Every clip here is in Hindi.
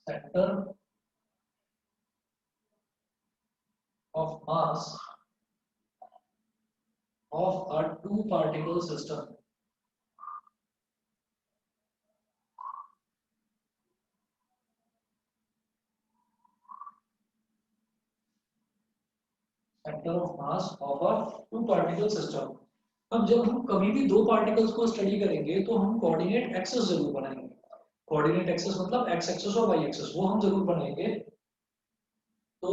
Centre of mass of a two particle system. Centre of mass of a two particle system. अब जब हम कभी भी दो पार्टिकल्स को स्टडी करेंगे तो हम कोऑर्डिनेट एक्सेस जरूर बनाएंगे। कोऑर्डिनेट एक्सेस मतलब एक्स एक्सेस और वाई एक्सेस, वो हम जरूर बनाएंगे। तो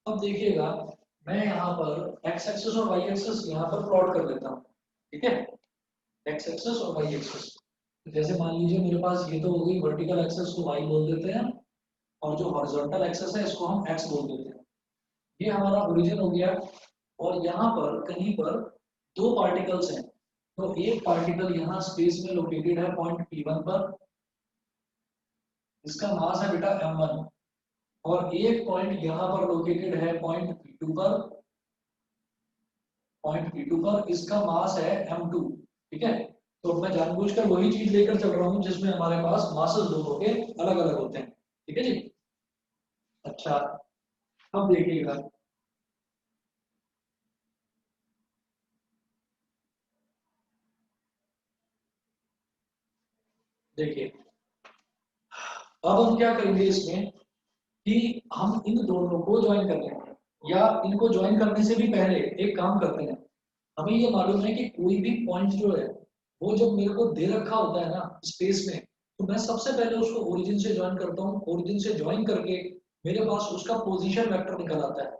अब देखिएगा, मैं यहाँ पर एक्स एक्सेस और वाई एक्सेस यहाँ पर प्लॉट कर लेता हूँ। ठीक है, एक्स एक्सेस और वाई एक्सेस। जैसे मान लीजिए मेरे पास ये तो हो गई वर्टिकल एक्सेस को वाई बोल देते हैं, और जो हॉरिजॉन्टल एक्सेस है इसको हम एक्स बोल देते हैं। ये हमारा ओरिजिन हो गया। और यहाँ पर कहीं पर दो पार्टिकल्स हैं, तो एक पार्टिकल यहाँ स्पेस में लोकेटेड है पॉइंट P1 पर, इसका मास है बेटा m1। और एक पॉइंट यहाँ पर लोकेटेड है पॉइंट P2 पर, इसका मास है m2। ठीक है, तो मैं जानबूझकर वही चीज लेकर चल रहा हूँ जिसमें हमारे पास मासेस दोनों के अलग अलग होते हैं। ठीक है जी। अच्छा, अब देखिएगा, देखिए अब हम क्या करेंगे इसमें कि हम इन दोनों को ज्वाइन कर लेंगे, या इनको ज्वाइन करने से भी पहले एक काम करते हैं। हमें ये मालूम है कि कोई भी पॉइंट जो है वो जब मेरे को दे रखा होता है ना स्पेस में, तो मैं सबसे पहले उसको ओरिजिन से ज्वाइन करता हूँ। ओरिजिन से ज्वाइन करके मेरे पास उसका पोजीशन वेक्टर निकल आता है।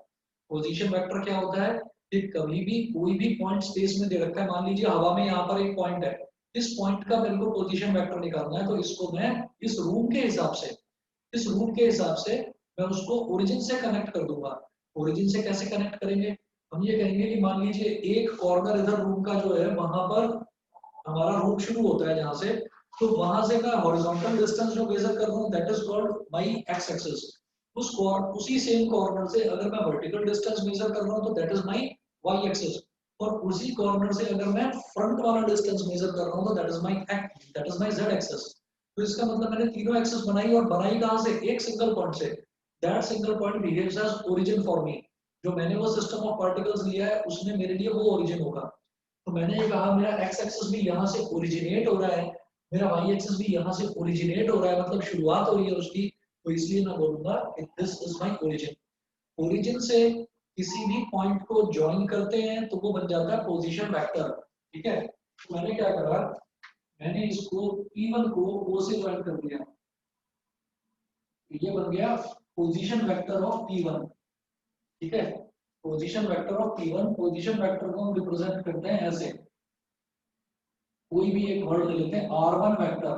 पोजीशन वेक्टर क्या होता है कि कभी भी कोई भी पॉइंट स्पेस में दे रखा है, मान लीजिए हवा में यहाँ पर एक पॉइंट है, इस पॉइंट का मेरे को पोजीशन वेक्टर निकालना है, तो इसको मैं इस रूम के हिसाब से, मैं उसको ओरिजिन से कनेक्ट कर दूंगा। ओरिजिन से कैसे कनेक्ट करेंगे? हम ये कहेंगे कि मान लीजिए एक कॉर्नर इधर रूम का जो है वहां पर हमारा रूम शुरू होता है जहां से, तो वहां से मैं हॉरिजॉन्टल डिस्टेंस जो मेजर कर रहा हूँ that is called my ex axis. उसी सेम कॉर्नर से अगर मैं वर्टिकल डिस्टेंस मेजर कर रहा हूँ तो that is my Y axis. और उसी कॉर्नर से अगर मैं फ्रंट वाला डिस्टेंस मेजर कर रहा हूँ तो that is my Z axis. तो इसका मतलब मैंने तीनों एक्सेस बनाई, और बनाई कहां से? एक सिंगल पॉइंट से। That single point behaves as origin for me. जो मैंने वो सिस्टम ऑफ पार्टिकल्स लिया है उसमें मेरे लिए वो ओरिजिन होगा। तो मैंने ये कहा मेरा एक्स एक्सिस भी यहाँ से ओरिजिनेट हो रहा है, मेरा वाई एक्सिस भी यहाँ से ओरिजिनेट हो रहा है, मतलब शुरुआत हो रही है उसकी। तो इसलिए मैं बोलूंगा this is my origin. Origin से किसी भी पॉइंट को ज्वाइन करते हैं तो वो बन जाता है पोजीशन वेक्टर। ठीक है, तो मैंने क्या करा, मैंने इसको P1 को O से ज्वाइन कर दिया, ये बन गया पोजीशन वेक्टर ऑफ P1। ठीक है, position vector of P1। Position vector को हम रिप्रेजेंट करते हैं ऐसे, कोई भी एक वर्ड ले लेते हैं R1 vector.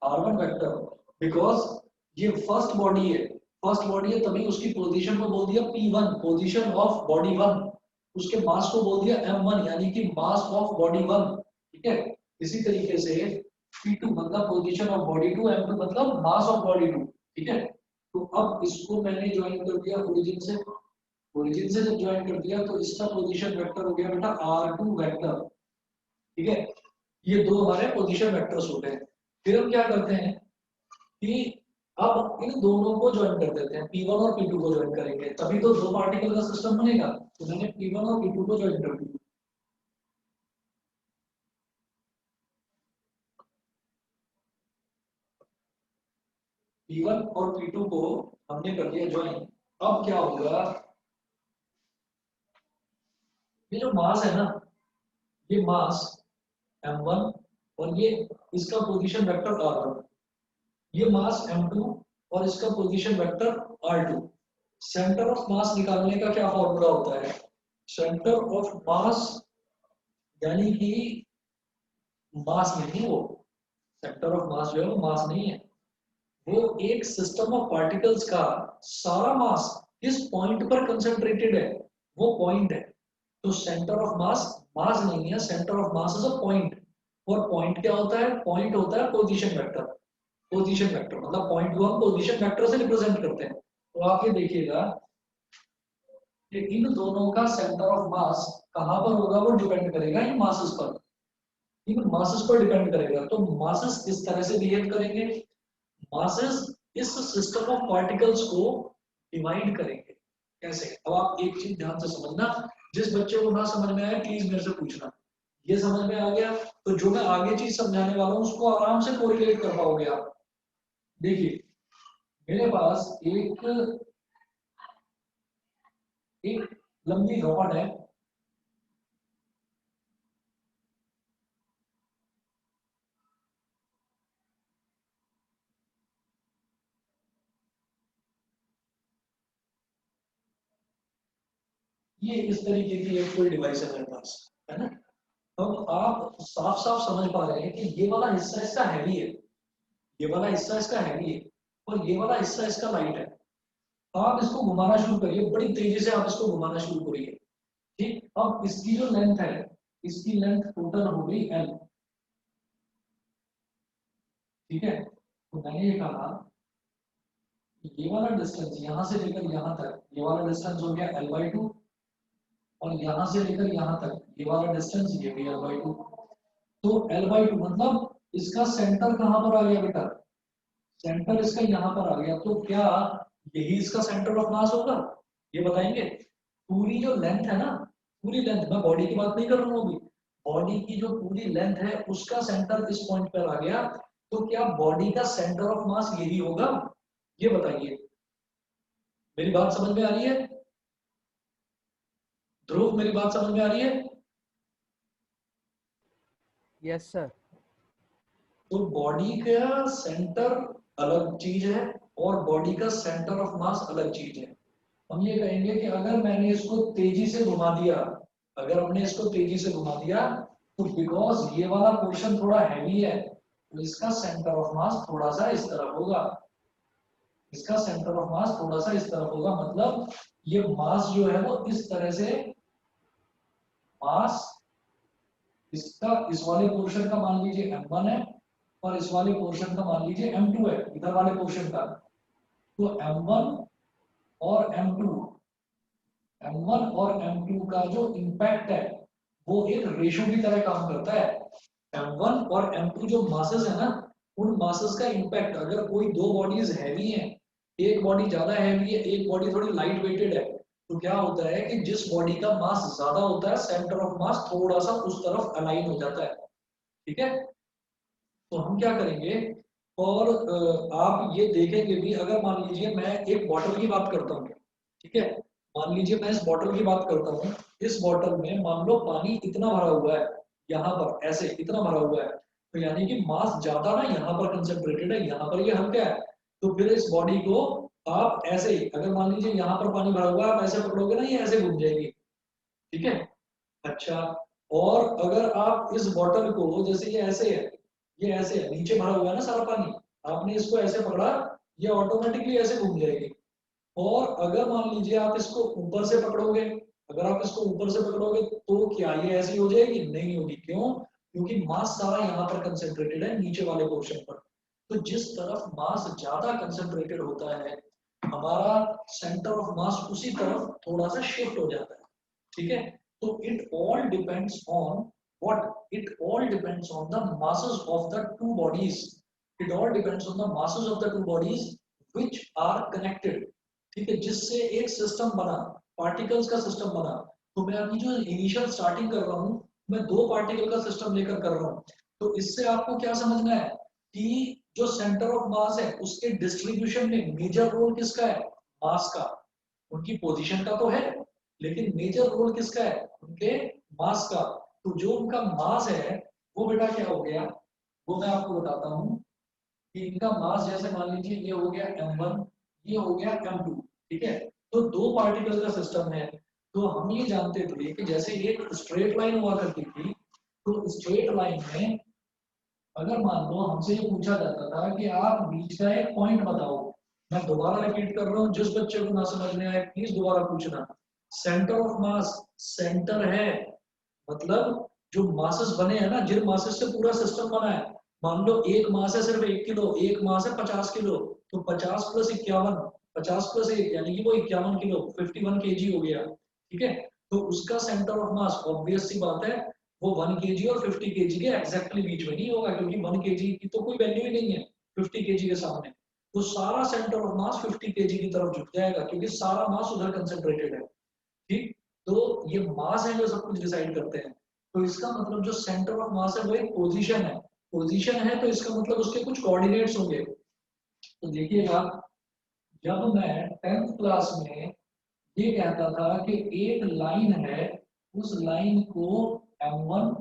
R1 vector because ये फर्स्ट बॉडी है तभी उसकी पोजीशन को बोल दिया P1, पोजीशन ऑफ बॉडी 1। उसके मास को बोल दिया m1 यानी कि मास ऑफ बॉडी 1। ठीक है, इसी तरीके से P2 मतलब पोजीशन ऑफ बॉडी 2, m2 मतलब मास ऑफ बॉडी 2। ठीक है, तो अब इसको मैंने ज्वाइन कर दिया ओरिजिन से। ओरिजिन से जब ज्वाइन कर दिया तो इसका पोजीशन वेक्टर हो गया बेटा R2 वेक्टर। ठीक है, ये दो हमारे पोजीशन वेक्टर्स हो गए। फिर हम क्या करते हैं कि अब इन दोनों को ज्वाइन कर देते हैं, P1 और P2 को ज्वाइन करेंगे तभी तो दो पार्टिकल का सिस्टम बनेगा। तो मैंने P1 और P2 को ज्वाइन कर दिया। P1 और P2 को हमने कर दिया ज्वाइन। अब क्या होगा, ये जो मास है ना, ये मास m1 और ये इसका पोजीशन वेक्टर r1, ये मास m2 और इसका position vector r2। Centre of मास निकालने का क्या फॉर्मूला होता है? सेंटर ऑफ मास यानी कि मास नहीं, वो सेंटर ऑफ मास जो है वो मास नहीं है, वो एक सिस्टम ऑफ पार्टिकल्स का सारा मास किस पॉइंट पर कंसंट्रेटेड है, वो पॉइंट है। तो सेंटर ऑफ मास मास नहीं है, centre of mass is a point. और पॉइंट क्या होता है? पॉइंट होता है पोजीशन वेक्टर। पोजीशन वेक्टर मतलब पॉइंट को हम पोजीशन वेक्टर से रिप्रेजेंट करते हैं। तो आप ये देखिएगा कि इन दोनों का सेंटर ऑफ मास कहां पर होगा, वो डिपेंड करेगा इन मासेस पर। इन मासेस पर डिपेंड करेगा। तो मासेस इस तरह से बिहेव करेंगे, मासेस इस सिस्टम ऑफ पार्टिकल्स को डिवाइड करेंगे कैसे। अब आप एक चीज ध्यान से समझना, जिस बच्चे को ना समझ में आए प्लीज मेरे से पूछना। ये समझ में आ गया तो जो मैं आगे चीज समझाने वाला हूँ उसको आराम से कोरिलेट कर पाओगे आप। देखिए मेरे पास एक लंबी रॉड है, ये इस तरीके की एक कोई डिवाइस है मेरे पास, है ना। अब आप साफ साफ समझ पा रहे हैं कि ये वाला हिस्सा इसका हैवी है, ये वाला हिस्सा इसका हैवी है और ये वाला हिस्सा इसका लाइट है। आप इसको घुमाना शुरू करिए, बड़ी तेजी से आप इसको घुमाना शुरू करिए। ठीक, अब इसकी जो लेंथ है, इसकी लेंथ टोटल हो गई एल। ठीक है, तो मैंने ये कहा ये वाला डिस्टेंस यहाँ से लेकर यहाँ तक, ये वाला डिस्टेंस हो गया L/2 और यहाँ से लेकर यहाँ तक ये वाला डिस्टेंस ये भी L/2। तो L/2 मतलब इसका सेंटर कहाँ पर आ गया बेटा, सेंटर इसका यहाँ पर आ गया। तो क्या यही इसका सेंटर ऑफ मास होगा, ये बताएंगे। पूरी जो लेंथ है ना, पूरी लेंथ, मैं बॉडी की बात नहीं कर रहा हूँ अभी, बॉडी की जो पूरी लेंथ है उसका सेंटर इस पॉइंट पर आ गया, तो क्या बॉडी का सेंटर ऑफ मास यही होगा, ये बताइए। मेरी बात समझ में आ रही है ध्रुव, मेरी बात समझ में आ रही है। Yes sir. तो बॉडी का सेंटर अलग चीज है और बॉडी का सेंटर ऑफ मास अलग चीज है। हम ये कहेंगे कि अगर मैंने इसको तेजी से घुमा दिया, अगर हमने इसको तेजी से घुमा दिया तो बिकॉज ये वाला पोर्शन थोड़ा हैवी है तो इसका सेंटर ऑफ मास थोड़ा सा इस तरफ होगा, इसका सेंटर ऑफ मास थोड़ा सा इस तरफ होगा। मतलब ये मास जो है वो इस तरह से, मास इसका इस वाले पोर्शन का मान लीजिए m1 है और इस वाले पोर्शन का मान लीजिए m2 है, इधर वाले पोर्शन का। तो m1 और m2 का जो इम्पैक्ट है वो एक रेशो की तरह काम करता है। m1 और m2 जो मासेस है ना, उन मासेस का इम्पैक्ट, अगर कोई दो बॉडीज हैवी हैं, एक बॉडी ज्यादा हैवी है एक बॉडी थोड़ी लाइट वेटेड है, तो क्या होता है कि जिस बॉडी का मास ज्यादा होता है सेंटर ऑफ मास थोड़ा सा उस तरफ अलाइन हो जाता है। ठीक है, तो हम क्या करेंगे, और आप ये देखेंगे भी, अगर मान लीजिए मैं एक बॉटल की बात करता हूँ, ठीक है, मान लीजिए मैं इस बॉटल की बात करता हूँ, इस बॉटल में मान लो पानी इतना भरा हुआ है, यहाँ पर ऐसे इतना भरा हुआ है, तो यानी कि मास ज्यादा ना यहाँ पर कंसेंट्रेटेड है, यहाँ पर ये हल्का है। तो फिर इस बॉडी को आप ऐसे ही, अगर मान लीजिए यहाँ पर पानी भरा हुआ है, आप ऐसे पकड़ोगे ना, ये ऐसे घूम जाएगी। ठीक है, अच्छा, और अगर आप इस बॉटल को, जैसे ये ऐसे है, ये ऐसे है, नीचे भरा हुआ है ना सारा पानी, आपने इसको ऐसे पकड़ा, ये ऑटोमेटिकली ऐसे घूम जाएगी। और अगर मान लीजिए आप इसको ऊपर से पकड़ोगे, अगर आप इसको ऊपर से पकड़ोगे तो क्या ये ऐसी हो जाएगी, नहीं होगी। क्यों, क्योंकि मास सारा यहाँ पर कंसेंट्रेटेड है नीचे वाले पोर्शन पर। तो जिस तरफ मास ज्यादा कंसेंट्रेटेड होता है हमारा सेंटर ऑफ मास उसी तरफ थोड़ा सा शिफ्ट हो जाता है। ठीक है, तो it all depends on what it all depends on the masses of the two bodies, it all depends on the masses of the two bodies which are connected। ठीक है, जिससे एक सिस्टम बना, पार्टिकल्स का सिस्टम बना। तो मैं अभी जो इनिशियल स्टार्टिंग कर रहा हूँ, मैं दो पार्टिकल का सिस्टम लेकर कर रहा हूँ। तो इससे आपको क्या समझना है कि जो सेंटर ऑफ मास है उसके डिस्ट्रीब्यूशन में मेजर रोल किसका है, मास का। उनकी पोजीशन का तो है लेकिन मेजर रोल किसका है, उनके मास का। तो जो उनका मास है वो बेटा क्या हो गया, वो मैं आपको बताता हूँ कि इनका मास, जैसे मान लीजिए ये हो गया m1, ये हो गया m2। ठीक है, तो दो पार्टिकल का सिस्टम है। तो हम ये जानते थे कि जैसे एक स्ट्रेट लाइन हुआ करती थी, तो स्ट्रेट लाइन में अगर मान लो हमसे ये पूछा जाता था कि आप बीच का एक पॉइंट बताओ, मैं दोबारा रिपीट कर रहा हूँ, जिस बच्चे को ना समझ में आए प्लीज दोबारा पूछना। सेंटर ऑफ मास, सेंटर है मतलब जो मासेस बने हैं ना, जिन मासेस से पूरा सिस्टम बना है, मान लो एक मास है सिर्फ 1 किलो, एक मास है 50 किलो, तो 50 + 51, 50 + 1 यानी कि वो 51 किलो, 51 kg हो गया। ठीक है, तो उसका सेंटर ऑफ मास ऑब्वियस सी बात है वो 1 kg और 50 kg के एग्जैक्टली बीच में नहीं होगा, क्योंकि 1 kg की तो कोई वैल्यू ही नहीं है 50 kg के सामने। तो सारा सेंटर ऑफ मास 50 केजी की तरफ झुक जाएगा क्योंकि सारा मास उधर कंसेंट्रेटेड है। ठीक, तो ये मास है जो सब कुछ डिसाइड करते हैं। तो इसका मतलब जो सेंटर ऑफ मास है वो एक पोजीशन है। पोजीशन है तो इसका मतलब उसके कुछ कोऑर्डिनेट्स होंगे। तो देखिएगा, जब मैं 10th क्लास में ये कहता था कि एक लाइन है, उस लाइन को M1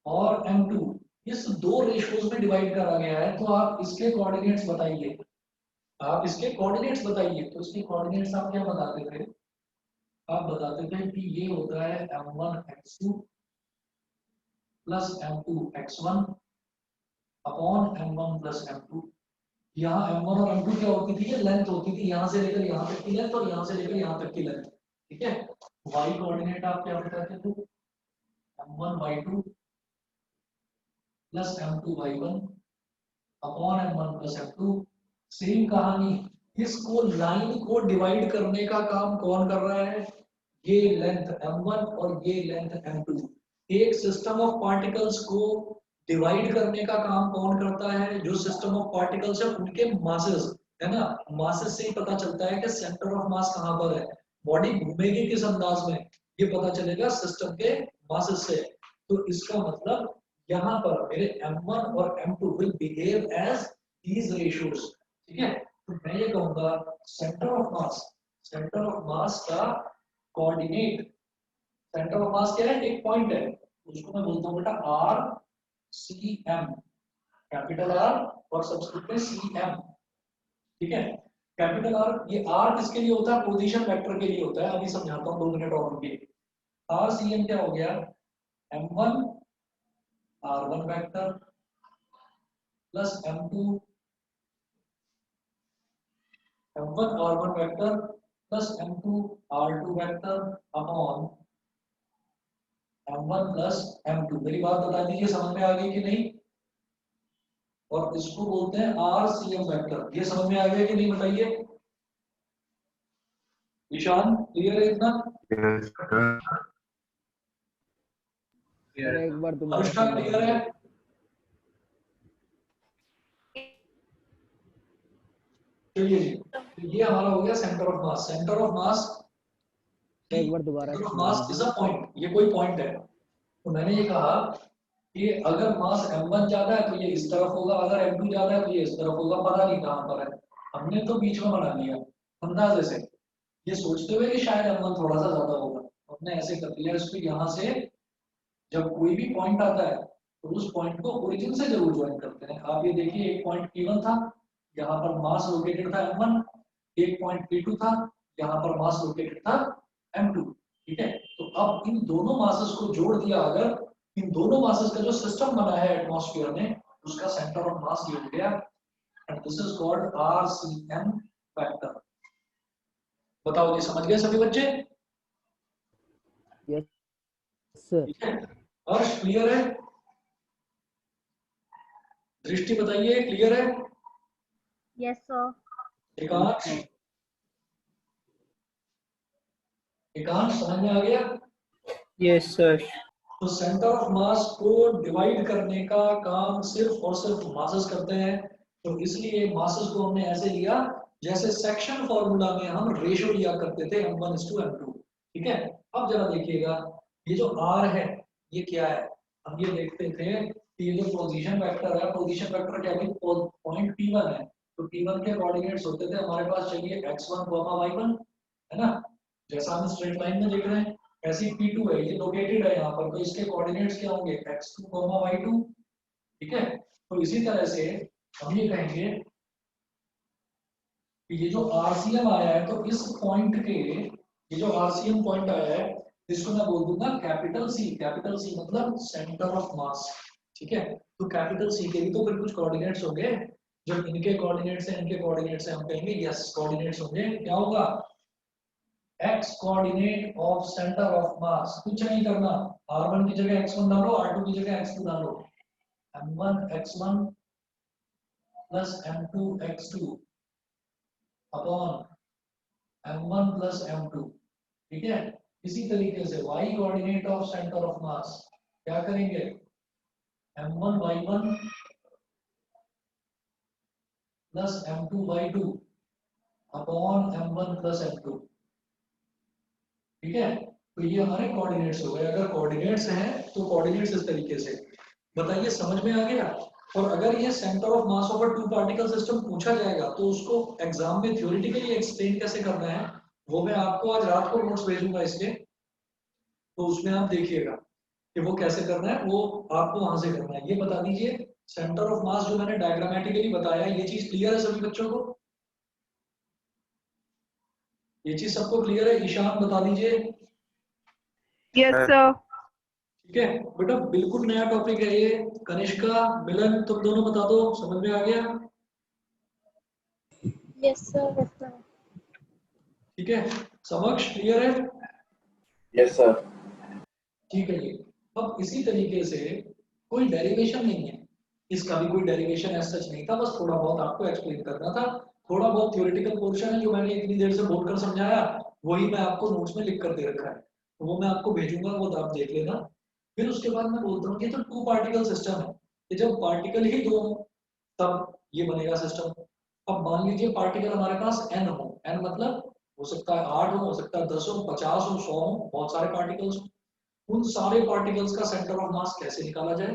और M2 इस दो रेशियोज में डिवाइड करा गया है, तो आप इसके कोऑर्डिनेट्स बताइए। आप इसके कोऑर्डिनेट्स बताइए। तो इसके कोऑर्डिनेट्स आप क्या बताते थे? आप बताते थे कि ये होता है M1x2 plus M2x1 upon M1 plus M2। यहाँ M1 और M2 क्या होती थी? ये लेंथ होती थी, यहाँ से लेकर यहाँ तक की लेंथ और यहाँ से लेकर यहाँ तक की लेंथ। ठीक है, y कोऑर्डिनेट आप क्या बताते थे? M1y2 plus M2y1 upon M1 plus M2। Same कहानी, इसको लाइन को डिवाइड करने का काम कौन कर रहा है? ये लेंथ M1 और ये लेंथ M2। एक सिस्टम ऑफ पार्टिकल्स को डिवाइड करने का काम कौन करता है? जो सिस्टम ऑफ पार्टिकल्स है उनके मासेस, है ना। मासेस से ही पता चलता है कि सेंटर ऑफ मास कहाँ पर है, बॉडी घूमेगी किस अंदाज में, ये पता चलेगा सिस्टम के मासेस से। तो इसका मतलब यहाँ पर मेरे M1 और M2 will behave as these ratios। ठीक है, तो मैं ये कहूंगा centre of mass, centre of mass का कोऑर्डिनेट, सेंटर ऑफ मास क्या है? एक पॉइंट है, उसको मैं बोलता हूँ बेटा R C M, capital R और सबस्क्रिप्ट में सी एम। ठीक है, कैपिटल आर, ये आर किसके लिए होता है? पोजीशन वेक्टर के लिए होता है। अभी समझाता हूँ 2 मिनट और रुकिए। आर सी एम क्या हो गया? M1 R1 vector plus M2 M1 R1 vector plus M2 R2 vector upon M1 plus M2। मेरी बात बता दीजिए, समझ में आ गई कि नहीं? और इसको बोलते हैं RCM वेक्टर। ये समझ में आ गया कि नहीं बताइए? ईशान क्लियर है इतना? सर एक बार दोबारा अनुष्का सुनना क्लियर है? पड़ेगा। चलिए जी, तो ये हमारा हो गया centre of mass. Centre of मास, एक बार दोबारा सेंटर ऑफ सुना मास इज दीजिए। अ पॉइंट, ये कोई पॉइंट है। तो मैंने ये कहा कि अगर मास M1 ज्यादा है तो ये इस तरफ होगा, अगर M2 ज्यादा है तो ये इस तरफ होगा। पता नहीं कहां पर है, हमने तो बीच में बना लिया अंदाजे से, ये सोचते हुए कि शायद M1 थोड़ा सा ज्यादा होगा, हमने ऐसे कर दिया इसको। यहाँ से जब कोई भी पॉइंट आता है तो उस पॉइंट को ओरिजिन से जरूर ज्वाइन करते हैं। आप ये देखिए, एक पॉइंट P1 था, यहाँ पर मास लोकेटेड था M1। एक पॉइंट P2 था, यहाँ पर मास लोकेटेड था M2। ठीक है, तो अब इन दोनों मासेस को जोड़ दिया, अगर इन दोनों मासेस का जो सिस्टम बना है एटमॉस्फेयर में, उसका सेंटर ऑफ मास ये हो गया, and this is called RCM vector. बताओ जी, समझ गए सभी बच्चे? Yes sir. ठीक है, हर्ष क्लियर है? दृष्टि बताइए, क्लियर है? Yes sir. एकांश, एकांश समझ में आ गया? Yes sir. तो सेंटर ऑफ मास को डिवाइड करने का काम सिर्फ और सिर्फ मासेस करते हैं। तो इसलिए मासेस को हमने ऐसे लिया जैसे सेक्शन फॉर्मूला में हम रेशियो लिया करते थे M1:M2। ठीक है, अब जरा देखिएगा, ये जो R है ये क्या है? हम ये देखते थे कि ये जो पोजीशन वेक्टर है, पोजीशन वेक्टर क्या है? पॉइंट P1 है, तो P1 के कोऑर्डिनेट्स होते थे हमारे पास, चलिए x1, y1, है ना, जैसा हम स्ट्रेट लाइन में देख रहे हैं। ऐसी P2 है, ये लोकेटेड है यहाँ पर, तो इसके कोऑर्डिनेट्स क्या होंगे? x2, y2। ठीक है, तो इसी तरह से हम ये कहेंगे कि ये जो RCM आया है, तो इस पॉइंट के, ये जो RCM पॉइंट आया है, इसको मैं बोल दूंगा कैपिटल C। कैपिटल C मतलब सेंटर ऑफ मास। ठीक है, तो कैपिटल C के भी तो फिर कुछ कोऑर्डिनेट्स होंगे। जब इनके कोऑर्डिनेट्स हैं, इनके कोऑर्डिनेट्स हैं, हम कहेंगे यस कोऑर्डिनेट्स होंगे। क्या होगा? x coordinate of centre of मास। कुछ नहीं करना, R1 की जगह x1 डालो, R2 की जगह x2 डालो। M1 x1 plus M2 x2 upon M1 plus M2। ठीक है, इसी तरीके से y coordinate of centre of मास क्या करेंगे? M1 y1 plus m2/2 upon m1 plus m2। ठीक है, तो ये हमारे कोऑर्डिनेट्स हो गए। अगर कोऑर्डिनेट्स हैं तो कोऑर्डिनेट्स इस तरीके से। बताइए समझ में आ गया? और अगर ये centre of mass of a two particle system पूछा जाएगा तो उसको एग्जाम में थ्योरेटिकली एक्सप्लेन कैसे करना है वो मैं आपको आज रात को नोट्स भेजूंगा इसके, तो उसमें आप देखिएगा कि वो कैसे करना है, वो आपको वहां से करना है। ये बता दीजिए सेंटर ऑफ मास जो मैंने डायग्रामेटिकली बताया, ये चीज क्लियर है सभी बच्चों को? ये चीज सबको क्लियर है? ईशान बता दीजिए। Yes, sir. ठीक है बेटा, बिल्कुल नया टॉपिक है ये। कनिष्का, मिलन, तुम दोनों बता दो, समझ में आ गया? Yes, sir. Yes, sir. ठीक है, समक्ष क्लियर है? Yes sir. ठीक है जी। अब इसी तरीके से कोई डेरिवेशन नहीं है, इसका भी कोई डेरिवेशन ऐसा सच नहीं था, बस थोड़ा बहुत आपको एक्सप्लेन करना था। थोड़ा बहुत थ्योरेटिकल पोर्शन है जो मैंने इतनी देर से बोलकर समझाया, वही मैं आपको नोट्स में लिख कर दे रखा है, तो वो मैं आपको भेजूंगा, वो आप देख लेना। फिर उसके बाद मैं बोलता हूँ कि तो टू पार्टिकल सिस्टम है, कि जब पार्टिकल ही दो हो तब ये बनेगा सिस्टम। अब मान लीजिए पार्टिकल हमारे पास n हो, n मतलब हो सकता है 8 हो सकता है 10 हो, 50 हो, 100 हो, बहुत सारे पार्टिकल्स हो। उन सारे पार्टिकल्स का सेंटर ऑफ मास कैसे निकाला जाए?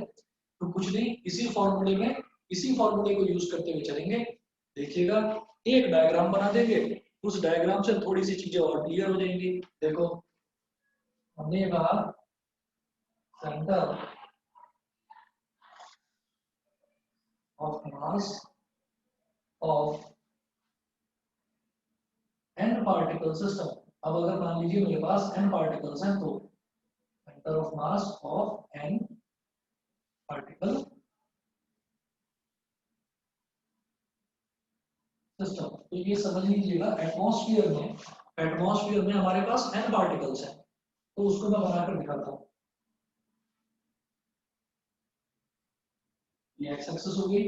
तो कुछ नहीं, इसी फॉर्मूले में, इसी फॉर्मूले को यूज करते हुए चलेंगे। देखिएगा, एक डायग्राम बना देंगे, उस डायग्राम से थोड़ी सी चीजें और क्लियर हो जाएंगी। देखो, हमने ये कहा centre of mass of n particle system. अब अगर मान लीजिए मेरे पास n पार्टिकल्स हैं, तो centre of mass of n particle system, तो ये समझ लीजिएगा एटमॉस्फेयर में हमारे पास n पार्टिकल्स हैं, तो उसको मैं बनाकर दिखाता हूँ। ये x एक्सिस हो गई,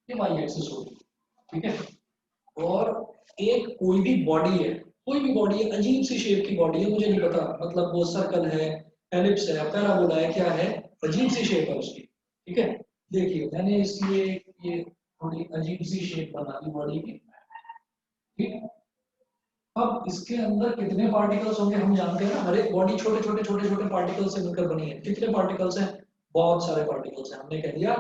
ये y एक्सिस हो गई। ठीक है, और एक कोई भी बॉडी है, कोई भी बॉडी है, अजीब सी शेप की बॉडी है, मुझे नहीं पता मतलब वो सर्कल है, एलिप्स है, पैराबोला है, क्या है, अजीब सी शेप है उसकी। ठीक है, देखिए मैंने इसलिए ये थोड़ी अजीब सी शेप बना दी बॉडी की। ठीक, अब इसके अंदर कितने पार्टिकल्स होंगे हम जानते हैं ना, हर एक बॉडी छोटे छोटे छोटे छोटे पार्टिकल्स से मिलकर बनी है। कितने पार्टिकल्स हैं? बहुत सारे पार्टिकल्स हैं। हमने कह दिया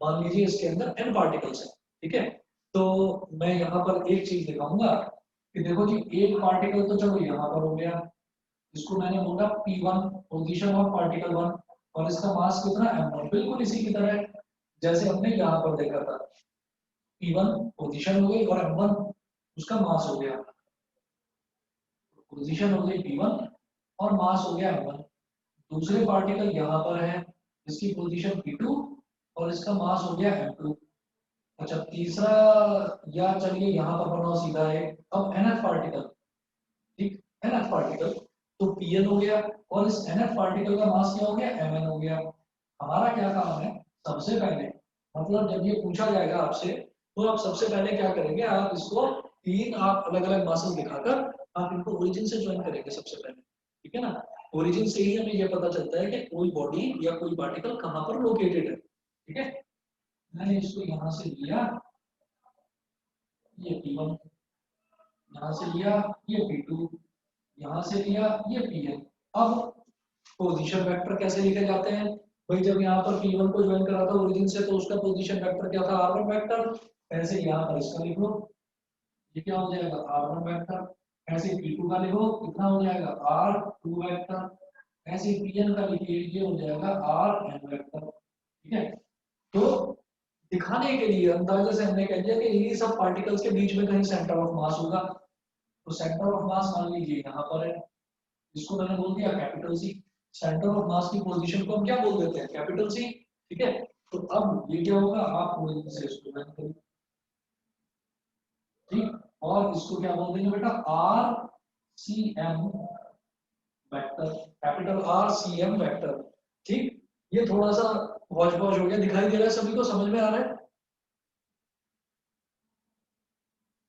मान लीजिए इसके अंदर n पार्टिकल्स हैं। ठीक है, तो मैं यहाँ पर एक चीज दिखाऊंगा कि देखो जी, एक पार्टिकल तो चलो यहाँ पर हो गया, इसको मैंने बोला P1, पोजीशन ऑफ पार्टिकल 1, और इसका मास कितना m1, बिल्कुल इसी की तरह जैसे हमने यहाँ पर देखा था। P1 पोजीशन हो गई और m1 उसका मास हो गया। पोजीशन हो गई P1 और मास हो गया m1। दूसरे पार्टिकल यहाँ पर है, इसकी पोजीशन P2 और इसका मास हो गया m2। अच्छा, तीसरा, या चलिए यहाँ पर बनाओ सीधा है, अब nth पार्टिकल। ठीक, nth पार्टिकल तो Pn हो गया, और इस nth पार्टिकल का मास क्या हो गया, Mn हो गया। हमारा क्या काम है, सबसे पहले मतलब जब ये पूछा जाएगा आपसे, तो आप सबसे पहले क्या करेंगे, आप इसको तीन आप अलग अलग मासेस दिखाकर आप इनको ओरिजिन से ज्वाइन करेंगे सबसे पहले। ठीक है ना, ओरिजिन से ही हमें ये पता चलता है कि कोई बॉडी या कोई पार्टिकल कहाँ पर लोकेटेड है। ठीक है, मैंने इसको यहाँ से लिया, ये P1, यहाँ से लिया ये P2, यहाँ से लिया ये Pn। अब पोजीशन वेक्टर कैसे लिखे जाते हैं भाई, जब यहाँ पर P1 को ज्वाइन करा था ओरिजिन से, तो उसका पोजीशन वेक्टर क्या था, R1 वेक्टर। ऐसे यहाँ पर इसका लिखो, ये क्या हो जाएगा, R1 वेक्टर। ऐसे P2 का लिखो, कितना हो जाएगा, R2 वेक्टर। ऐसे Pn का लिखिए, ये हो जाएगा Rn वेक्टर। ठीक है, तो दिखाने के लिए अंदाजे से हमने कह दिया कि इन्हीं सब पार्टिकल्स के बीच में कहीं सेंटर ऑफ मास होगा। तो सेंटर ऑफ मास मान लीजिए यहाँ पर है, इसको मैंने बोल दिया capital C. Centre of mass की पोजीशन को हम क्या बोल देते हैं, कैपिटल सी। ठीक है, तो अब ये क्या होगा, आप ओरिजिन से इसको ज्वाइन करिए। ठीक, और इसको क्या बोल देंगे बेटा, R C M vector, capital R C M vector. ठीक, ये थोड़ा सा वॉच वॉच हो गया, दिखाई दे रहा है सभी को, समझ में आ रहा है,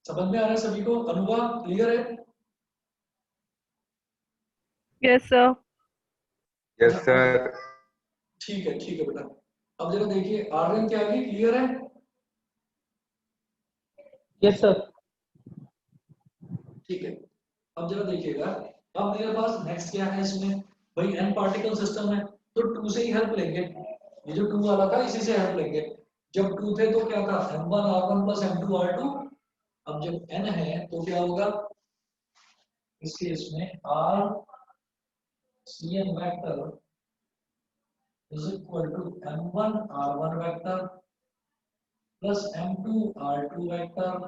समझ में आ रहा है सभी को? अनुभव क्लियर है? Yes, sir. Yes sir. ठीक है बेटा। अब जरा देखिए, आर्यन क्या है, क्लियर है? Yes sir. ठीक है, अब जरा देखिएगा, अब मेरे पास नेक्स्ट क्या है इसमें, भाई n पार्टिकल सिस्टम है तो 2 से ही हेल्प लेंगे, ये जो 2 वाला था इसी से हेल्प लेंगे। जब 2 थे तो क्या था, m1 r1 plus m2 r2। अब जब n है तो क्या होगा, इस केस में r cn vector is equal to m1 r1 vector plus m2 r2 vector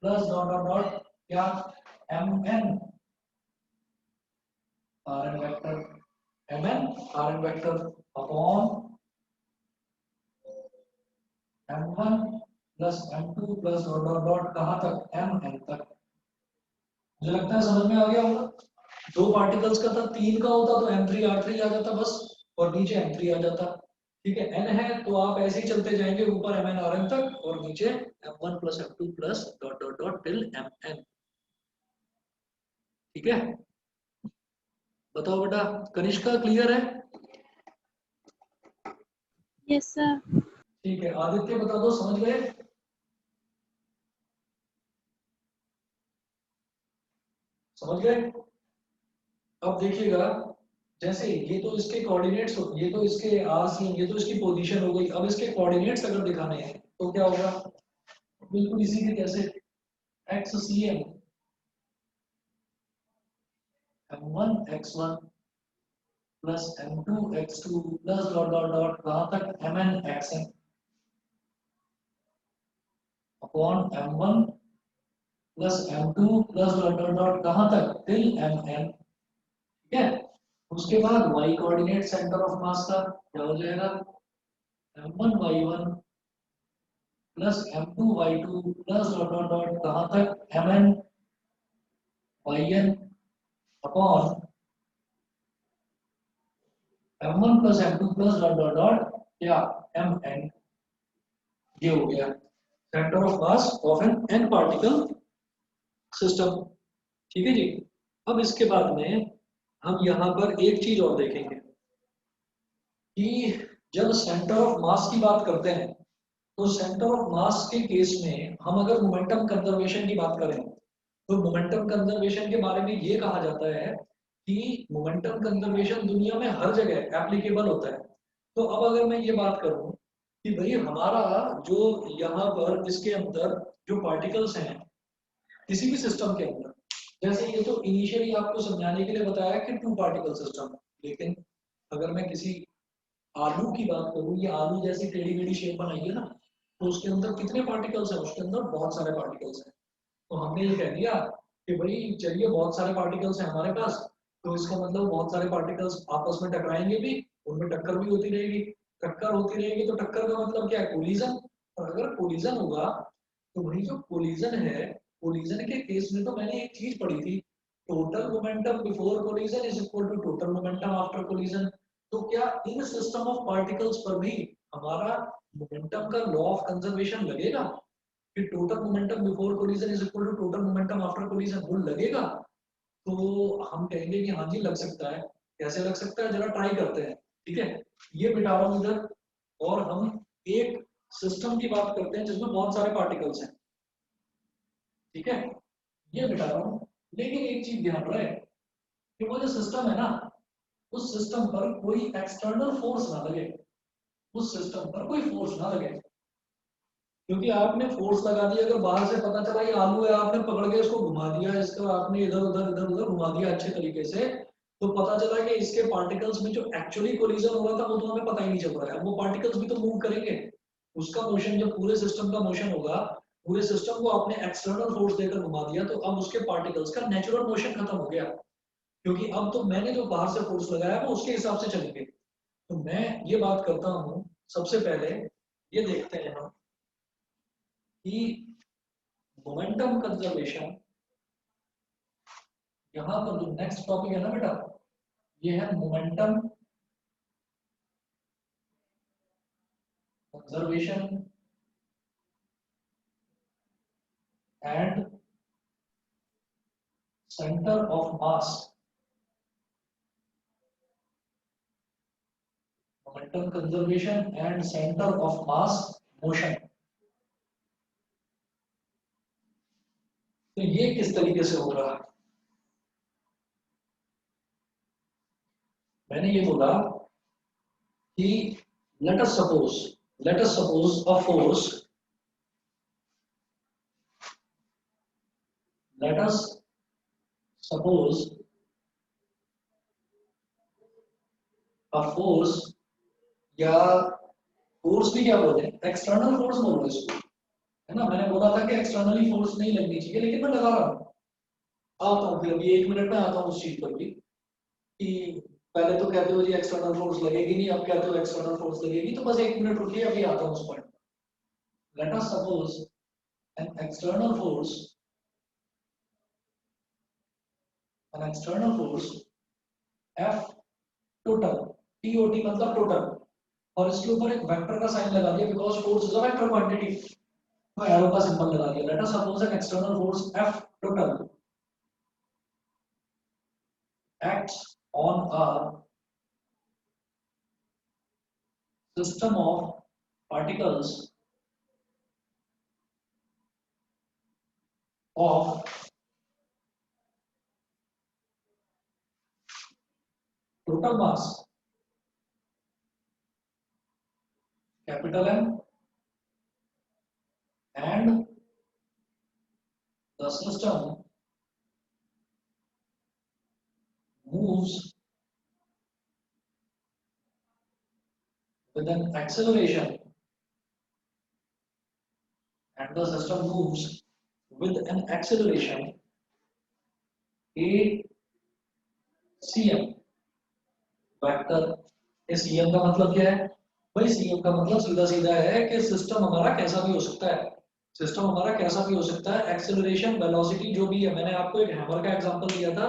plus dot dot dot क्या mn rn vector, mn rn vector upon m1 plus m2 plus dot dot dot कहाँ तक, mn तक। मुझे लगता है समझ में आ गया होगा। 2 पार्टिकल्स का था, 3 का होता तो m3 r3 आ जाता बस, और नीचे m3 आ जाता। ठीक है, n है तो आप ऐसे ही चलते जाएंगे ऊपर mn rn तक और नीचे m1 plus m2 plus dot dot dot till mn। ठीक है, बताओ बेटा, कनिष्का क्लियर है? Yes, sir. ठीक है, आदित्य बता दो, समझ गए? समझ गए? अब देखिएगा, जैसे ये तो इसके कोऑर्डिनेट्स, ये तो इसके आर सी, ये तो इसकी पोजीशन हो गई। अब इसके कोऑर्डिनेट्स अगर दिखाने हैं तो क्या होगा, बिल्कुल इसी के जैसे X C M m1 x1 plus m2 x2 plus dot dot dot कहाँ तक mn xn upon m1 plus m2 plus dot dot dot कहाँ तक टिल mn। ठीक है, उसके बाद y coordinate centre of mass का क्या हो जाएगा, m1 y1 plus m2 y2 plus dot dot dot कहाँ तक mn yn upon m1 plus m2 plus dot dot dot क्या mn। ये हो गया centre of mass of N n particle system. ठीक है जी, अब इसके बाद में हम यहाँ पर एक चीज और देखेंगे कि जब सेंटर ऑफ मास की बात करते हैं तो सेंटर ऑफ मास के केस में हम अगर मोमेंटम कंजर्वेशन की बात करें तो मोमेंटम कंजर्वेशन के बारे में ये कहा जाता है कि मोमेंटम कंजर्वेशन दुनिया में हर जगह एप्लीकेबल होता है। तो अब अगर मैं ये बात करूं कि भाई हमारा जो यहाँ पर इसके अंदर जो पार्टिकल्स हैं किसी भी सिस्टम के अंदर, जैसे ये तो इनिशियली आपको समझाने के लिए बताया कि 2 पार्टिकल सिस्टम, लेकिन अगर मैं किसी आलू की बात करूं, ये आलू जैसी टेढ़ी मेढ़ी शेप बनाई है ना, तो उसके अंदर कितने पार्टिकल्स हैं, उसके अंदर बहुत सारे पार्टिकल्स हैं। तो हमने ये कह दिया कि भाई चलिए बहुत सारे पार्टिकल्स हैं हमारे पास, तो इसका मतलब बहुत सारे पार्टिकल्स आपस में टकराएंगे भी, उनमें टक्कर भी होती रहेगी। टक्कर होती रहेगी तो टक्कर का मतलब क्या है, कोलिजन। और अगर कोलिजन होगा तो भाई जो कोलिजन है, कोलिजन के केस में तो मैंने एक चीज पढ़ी थी, total momentum before collision is equal to total momentum after collision. तो क्या इन सिस्टम ऑफ पार्टिकल्स पर भी हमारा मोमेंटम का लॉ ऑफ कंजर्वेशन लगेगा कि total momentum before collision is equal to total momentum after collision, वो लगेगा? तो हम कहेंगे कि हाँ जी लग सकता है। कैसे लग सकता है, जरा ट्राई करते हैं। ठीक है, ये बिठा रहा हूं इधर और हम एक सिस्टम की बात करते हैं जिसमें बहुत सारे पार्टिकल्स हैं। ठीक है, ये बिठा रहा हूं, लेकिन एक चीज ध्यान रहे कि वो जो सिस्टम है ना, उस सिस्टम पर कोई एक्सटर्नल फोर्स ना लगे, उस सिस्टम पर कोई फोर्स ना लगे। क्योंकि आपने फोर्स लगा दिया, अगर बाहर से पता चला ये आलू है, आपने पकड़ के इसको घुमा दिया, इसको आपने इधर उधर इधर उधर घुमा दिया अच्छे तरीके से, तो पता चला कि इसके पार्टिकल्स में जो एक्चुअली कोलिजन हो रहा था वो तो हमें पता ही नहीं चल रहा है। वो पार्टिकल्स भी तो मूव करेंगे, उसका मोशन जब पूरे सिस्टम का मोशन होगा, पूरे सिस्टम को आपने एक्सटर्नल फोर्स देकर घुमा दिया, तो अब उसके पार्टिकल्स का नेचुरल मोशन खत्म हो गया। क्योंकि अब तो मैंने जो बाहर से फोर्स लगाया वो उसके हिसाब से चलेंगे। तो मैं ये बात करता हूँ, सबसे पहले ये देखते हैं हम कि मोमेंटम कंजर्वेशन, यहाँ पर जो नेक्स्ट टॉपिक है ना बेटा, ये है momentum conservation and centre of mass. Momentum conservation and centre of mass motion. तो ये किस तरीके से होगा? मैंने ये बोला कि let us suppose a force, let us suppose a force, या फोर्स भी क्या बोलते हैं, एक्सटर्नल फोर्स बोलो इसको, है ना। मैंने बोला था कि एक्सटर्नली फोर्स नहीं लगनी चाहिए, लेकिन मैं लगा रहा हूँ। आता हूँ फिर अभी 1 मिनट में आता हूँ उस चीज पर भी, कि पहले तो कहते हो जी एक्सटर्नल फोर्स लगेगी नहीं, अब कहते हो एक्सटर्नल फोर्स लगेगी, तो बस 1 मिनट रुकिए, अभी आता हूँ उस point. Let us suppose an external force, F total, TOT मतलब टोटल, और इसके ऊपर एक वेक्टर का साइन लगा दिया, because force is a vector quantity, तो एरो का सिंबल लगा दिया। Let us suppose an external force F total acts on a system of particles of total mass capital M, and the system moves with an acceleration, and the system moves with an acceleration a cm vector. इस cm का मतलब क्या है भाई? cm का मतलब सीधा सीधा है कि सिस्टम हमारा कैसा भी हो सकता है, सिस्टम हमारा कैसा भी हो सकता है, एक्सेलरेशन वेलोसिटी जो भी है। मैंने आपको एक हैमर का एग्जांपल दिया था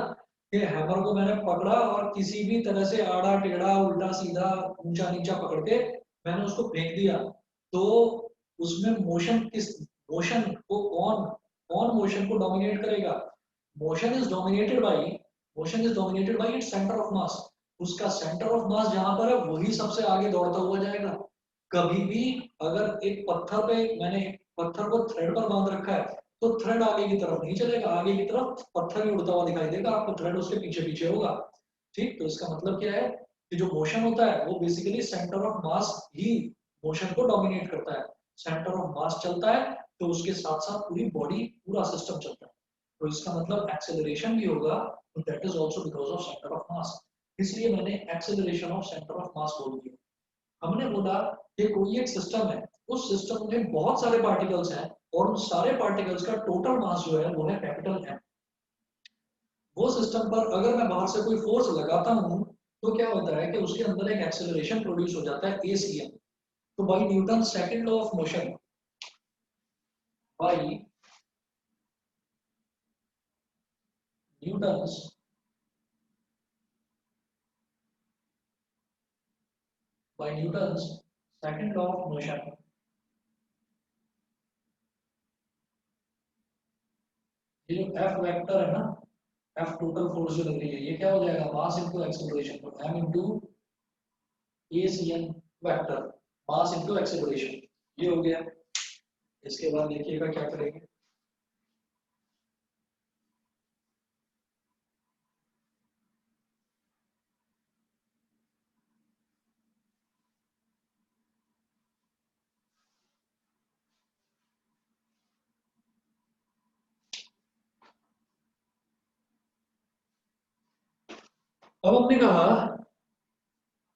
कि हैमर को मैंने पकड़ा और किसी भी तरह से आड़ा टेढ़ा उल्टा सीधा ऊंचा नीचा पकड़ के मैंने उसको फेंक दिया, तो उसमें मोशन को कौन मोशन को डोमिनेट करेगा? Motion is dominated by its centre of मास। उसका सेंटर ऑफ मास जहां पर है वही सबसे आगे दौड़ता हुआ जाएगा। कभी भी अगर एक पत्थर पे मैंने एक पत्थर को थ्रेड पर बांध रखा है, तो थ्रेड आगे की तरफ नहीं चलेगा, आगे की तरफ पत्थर ही उड़ता हुआ दिखाई देगा आपको, थ्रेड उसके पीछे पीछे होगा। ठीक, तो इसका मतलब क्या है कि जो मोशन होता है वो basically centre of mass he motion को डोमिनेट करता है। सेंटर ऑफ मास चलता है तो उसके साथ साथ पूरी बॉडी, पूरा सिस्टम चलता है। तो इसका मतलब एक्सेलरेशन भी होगा, तो that is also because of centre of मास। इसलिए मैंने एक्सेलरेशन ऑफ सेंटर ऑफ मास बोल दिया। हमने बोला कि कोई एक सिस्टम है, उस सिस्टम में बहुत सारे पार्टिकल्स हैं, और उन सारे पार्टिकल्स का टोटल मास जो है वो है कैपिटल M। वो सिस्टम पर अगर मैं बाहर से कोई फोर्स लगाता हूं तो क्या होता है कि उसके अंदर एक एक्सेलरेशन प्रोड्यूस हो जाता है ACM। तो by Newton second law of motion, by Newton's second law of motion, ये जो F वेक्टर है ना, F टोटल फोर्स जो लग रही है, ये क्या हो जाएगा? मास इनटू एक्सेलरेशन, तो M into ACM vector, mass into acceleration, ये हो गया। इसके बाद देखिएगा क्या करेंगे। अब हमने कहा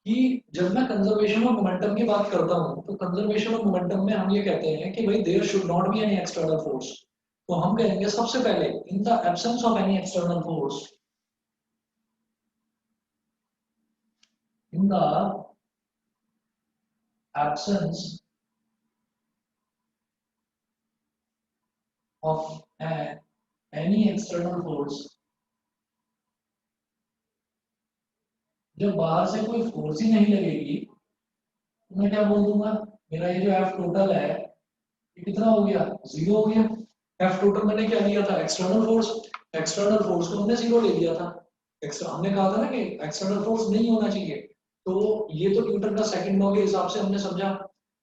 कि जब मैं कंजर्वेशन ऑफ मोमेंटम की बात करता हूं, तो कंजर्वेशन ऑफ मोमेंटम में हम ये कहते हैं कि भाई there should not be any external force. तो हम कहेंगे सबसे पहले in the absence of any external force, in the absence of any external force, जब बाहर से कोई फोर्स ही नहीं लगेगी, तो मैं क्या बोल दूंगा? मेरा ये जो F टोटल है ये कितना हो गया? 0 हो गया। F टोटल मैंने क्या लिया था? External force. एक्सटर्नल फोर्स को हमने 0 ले लिया था। हमने कहा था ना कि एक्सटर्नल फोर्स नहीं होना चाहिए, तो ये तो न्यूटन का सेकंड लॉ के हिसाब से हमने समझा।